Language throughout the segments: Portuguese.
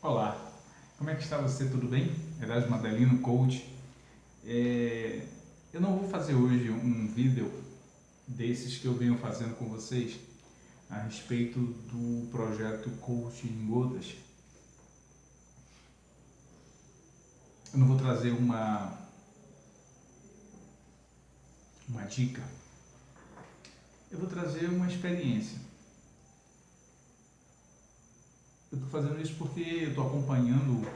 Olá, como é que está você? Tudo bem? Erasmo Adelino, coach. Eu não vou fazer hoje um vídeo desses que eu venho fazendo com vocês a respeito do projeto Coach em Gotas. Eu não vou trazer uma dica, eu vou trazer uma experiência. Eu estou fazendo isso porque eu estou acompanhando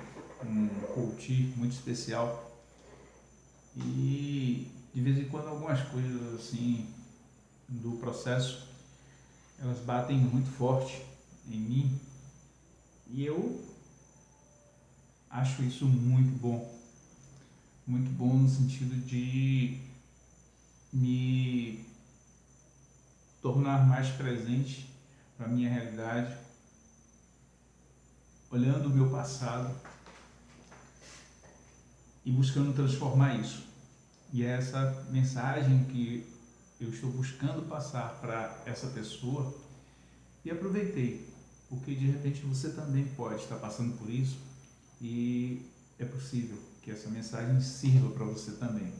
um coach muito especial e de vez em quando algumas coisas assim do processo elas batem muito forte em mim e eu acho isso muito bom no sentido de me tornar mais presente para a minha realidade, olhando o meu passado e buscando transformar isso. E é essa mensagem que eu estou buscando passar para essa pessoa e aproveitei, porque de repente você também pode estar passando por isso e é possível que essa mensagem sirva para você também.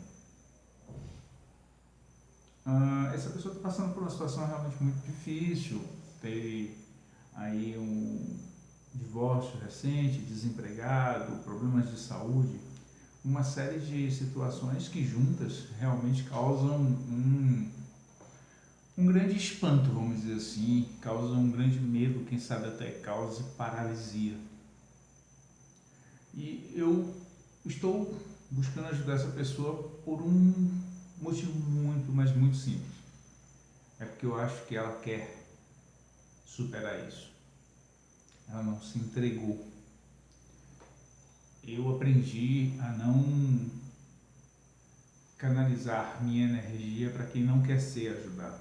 Essa pessoa está passando por uma situação realmente muito difícil, teve aí um divórcio recente, desempregado, problemas de saúde, uma série de situações que juntas realmente causam um grande espanto, vamos dizer assim, causam um grande medo, quem sabe até cause paralisia. E eu estou buscando ajudar essa pessoa por um motivo muito, mas muito simples. É porque eu acho que ela quer superar isso. Ela não se entregou. Eu aprendi a não canalizar minha energia para quem não quer ser ajudado.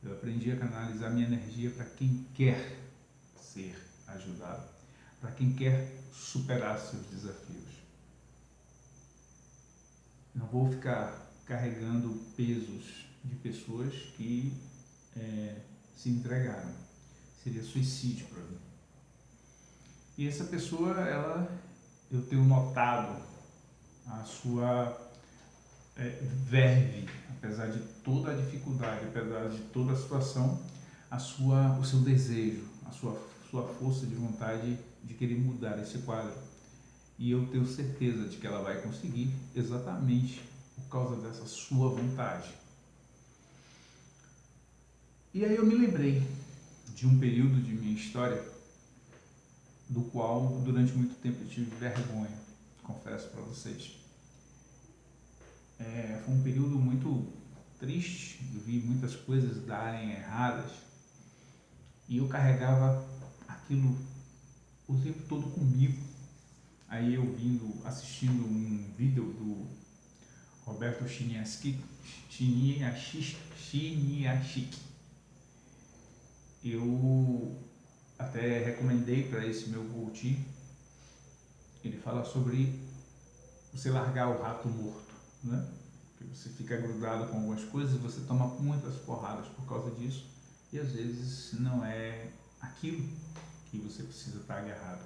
Eu aprendi a canalizar minha energia para quem quer ser ajudado, para quem quer superar seus desafios. Não vou ficar carregando pesos de pessoas que se entregaram. Seria suicídio para mim. E essa pessoa, eu tenho notado a sua verve, apesar de toda a dificuldade, apesar de toda a situação, o seu desejo, a sua força de vontade de querer mudar esse quadro. E eu tenho certeza de que ela vai conseguir exatamente por causa dessa sua vontade. E aí eu me lembrei de um período de minha história do qual durante muito tempo eu tive vergonha, confesso para vocês. Foi um período muito triste, eu vi muitas coisas darem erradas e eu carregava aquilo o tempo todo comigo. Aí eu assistindo um vídeo do Roberto Chiniachik, eu até recomendei para esse meu coach. Ele fala sobre você largar o rato morto, né? Porque você fica grudado com algumas coisas, você toma muitas porradas por causa disso e às vezes não é aquilo que você precisa estar agarrado.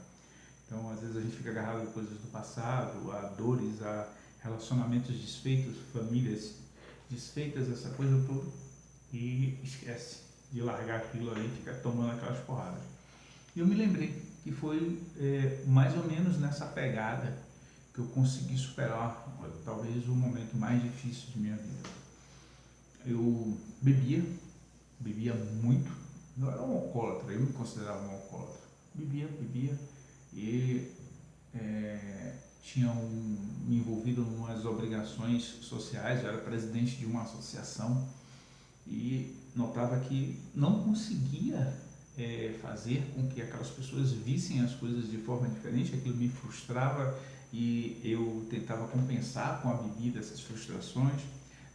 Então, às vezes a gente fica agarrado a coisas do passado, a dores, a relacionamentos desfeitos, famílias desfeitas, essa coisa toda, e esquece de largar aquilo ali e ficar tomando aquelas porradas. E eu me lembrei que foi mais ou menos nessa pegada que eu consegui superar talvez o momento mais difícil de minha vida. Eu bebia muito, não era um alcoólatra, eu me considerava um alcoólatra. Bebia e tinha me envolvido em umas obrigações sociais, eu era presidente de uma associação e notava que não conseguia fazer com que aquelas pessoas vissem as coisas de forma diferente, aquilo me frustrava e eu tentava compensar com a bebida essas frustrações.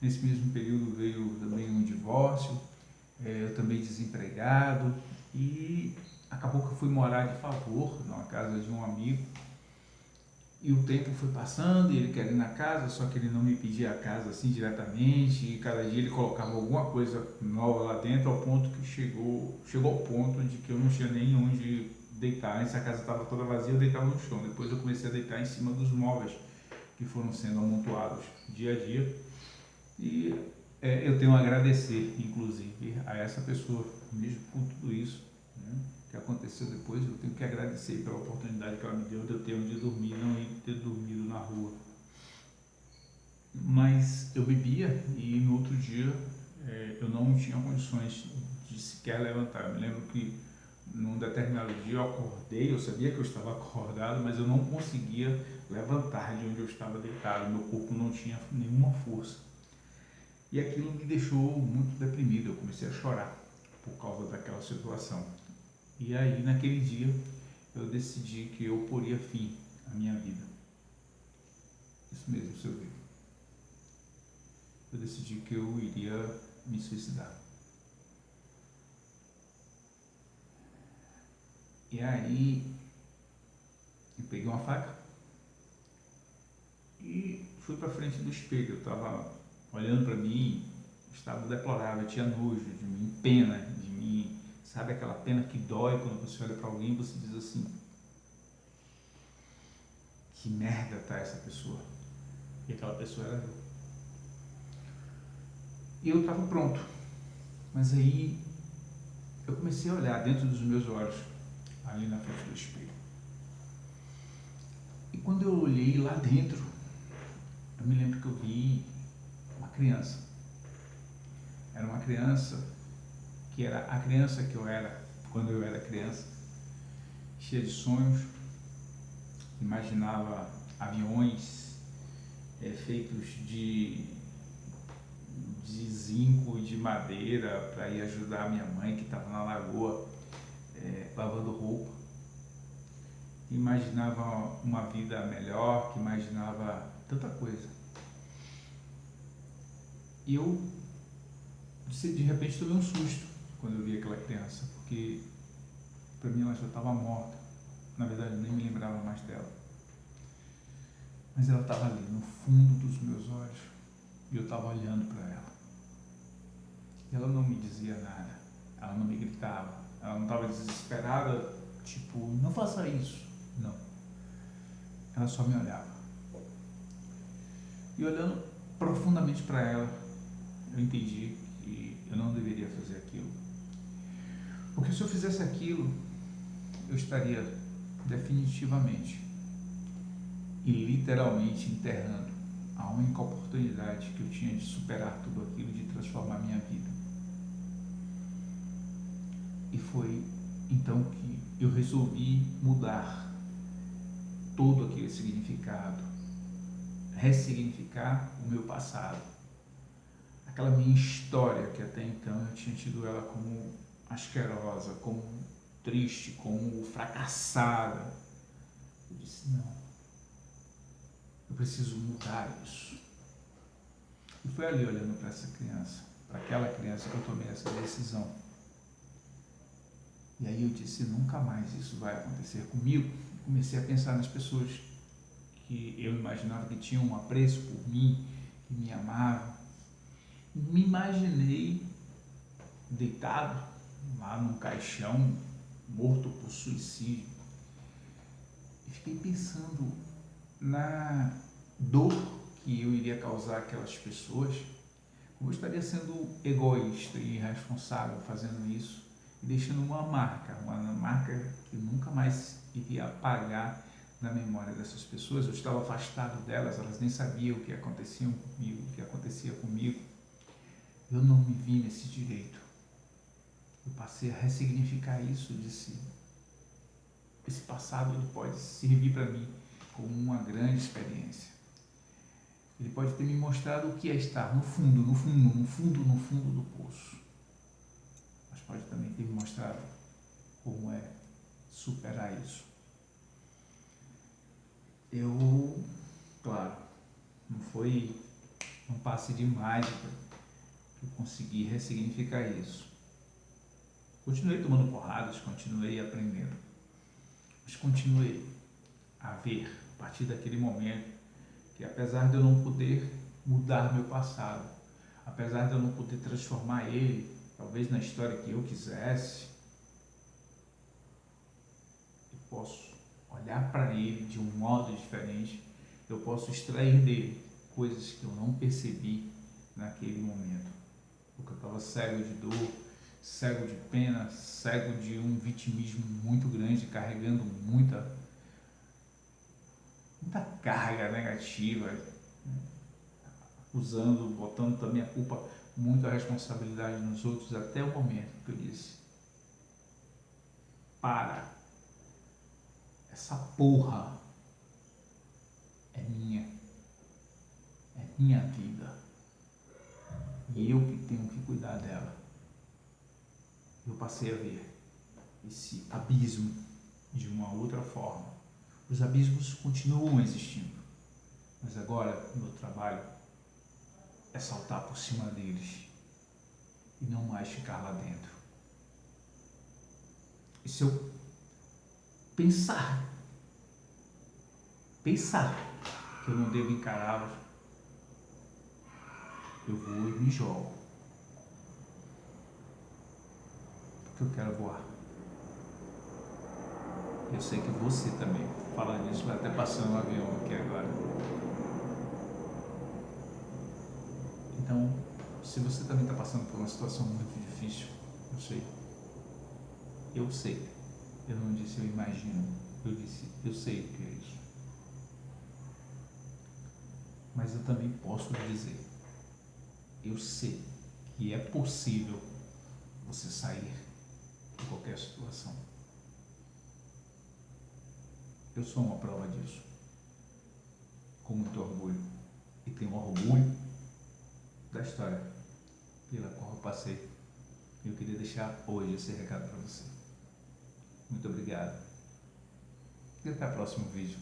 Nesse mesmo período veio também um divórcio, eu também desempregado e acabou que eu fui morar de favor numa casa de um amigo e o tempo foi passando e ele queria ir na casa, só que ele não me pedia a casa assim diretamente e cada dia ele colocava alguma coisa nova lá dentro ao ponto que chegou ao ponto de que eu não tinha nem onde deitar. Essa casa estava toda vazia, eu deitava no chão. Depois eu comecei a deitar em cima dos móveis que foram sendo amontoados dia a dia. E eu tenho a agradecer, inclusive, a essa pessoa, mesmo com tudo isso, né, que aconteceu depois. Eu tenho que agradecer pela oportunidade que ela me deu de eu ter onde dormir, não ter dormido na rua. Mas eu bebia e no outro dia eu não tinha condições de sequer levantar. Eu me lembro que num determinado dia eu acordei, eu sabia que eu estava acordado, mas eu não conseguia levantar de onde eu estava deitado. Meu corpo não tinha nenhuma força. E aquilo me deixou muito deprimido. Eu comecei a chorar por causa daquela situação. E aí, naquele dia, eu decidi que eu poria fim à minha vida. Isso mesmo, seu Vitor. Eu decidi que eu iria me suicidar. E aí, eu peguei uma faca e fui para frente do espelho. Eu estava olhando para mim, estava deplorável, eu tinha nojo de mim, pena de mim. Sabe aquela pena que dói quando você olha para alguém e você diz assim: que merda tá essa pessoa? E aquela pessoa era eu. E eu estava pronto. Mas aí eu comecei a olhar dentro dos meus olhos, ali na frente do espelho. E quando eu olhei lá dentro, eu me lembro que eu vi uma criança. Era uma criança que era a criança que eu era quando eu era criança, cheia de sonhos, imaginava aviões feitos de zinco e de madeira para ir ajudar a minha mãe que estava na lagoa lavando roupa. Imaginava uma vida melhor, que imaginava tanta coisa. E eu, de repente, tomei um susto quando eu vi aquela criança, porque para mim ela já estava morta. Na verdade, eu nem me lembrava mais dela. Mas ela estava ali, no fundo dos meus olhos, e eu estava olhando para ela. E ela não me dizia nada, ela não me gritava, ela não estava desesperada, tipo, não faça isso. Não. Ela só me olhava. E olhando profundamente para ela, eu entendi que eu não deveria fazer aquilo. Porque se eu fizesse aquilo, eu estaria definitivamente e literalmente enterrando a única oportunidade que eu tinha de superar tudo aquilo, de transformar minha vida. E foi então que eu resolvi mudar todo aquele significado, ressignificar o meu passado. Aquela minha história que até então eu tinha tido ela como asquerosa, como triste, como fracassada. Eu disse, não, eu preciso mudar isso. E foi ali olhando para essa criança, para aquela criança que eu tomei essa decisão. E aí eu disse, nunca mais isso vai acontecer comigo. Comecei a pensar nas pessoas que eu imaginava que tinham um apreço por mim, que me amavam. Me imaginei deitado lá num caixão, morto por suicídio. E fiquei pensando na dor que eu iria causar àquelas pessoas, como eu estaria sendo egoísta e irresponsável fazendo isso e deixando uma marca que nunca mais iria apagar na memória dessas pessoas. Eu estava afastado delas, elas nem sabiam o que acontecia comigo. Eu não me vi nesse direito. Eu passei a ressignificar isso, disse, esse passado ele pode servir para mim como uma grande experiência. Ele pode ter me mostrado o que é estar no fundo do poço. Mas pode também ter me mostrado como é superar isso. Eu, claro, não foi um passe de mágica que eu consegui ressignificar isso. Continuei tomando porradas, continuei aprendendo, mas continuei a ver, a partir daquele momento, que apesar de eu não poder mudar meu passado, apesar de eu não poder transformar ele, talvez na história que eu quisesse, posso olhar para ele de um modo diferente, eu posso extrair dele coisas que eu não percebi naquele momento, porque eu estava cego de dor, cego de pena, cego de um vitimismo muito grande, carregando muita carga negativa, usando, botando também a culpa, muito a responsabilidade nos outros, até o momento que eu disse: para, essa porra é minha vida, e eu que tenho que cuidar dela. Eu passei a ver esse abismo de uma outra forma. Os abismos continuam existindo, mas agora o meu trabalho é saltar por cima deles e não mais ficar lá dentro. E se eu pensar que eu não devo encará-los, eu vou e me jogo, porque eu quero voar. Eu sei que você também. Falando nisso, vai até passando um avião aqui agora. Então, se você também está passando por uma situação muito difícil, eu sei. Eu não disse eu imagino, eu disse eu sei o que é isso. Mas eu também posso lhe dizer, eu sei que é possível você sair de qualquer situação. Eu sou uma prova disso, com muito orgulho, e tenho orgulho da história pela qual eu passei. Eu queria deixar hoje esse recado para você. Muito obrigado e até o próximo vídeo.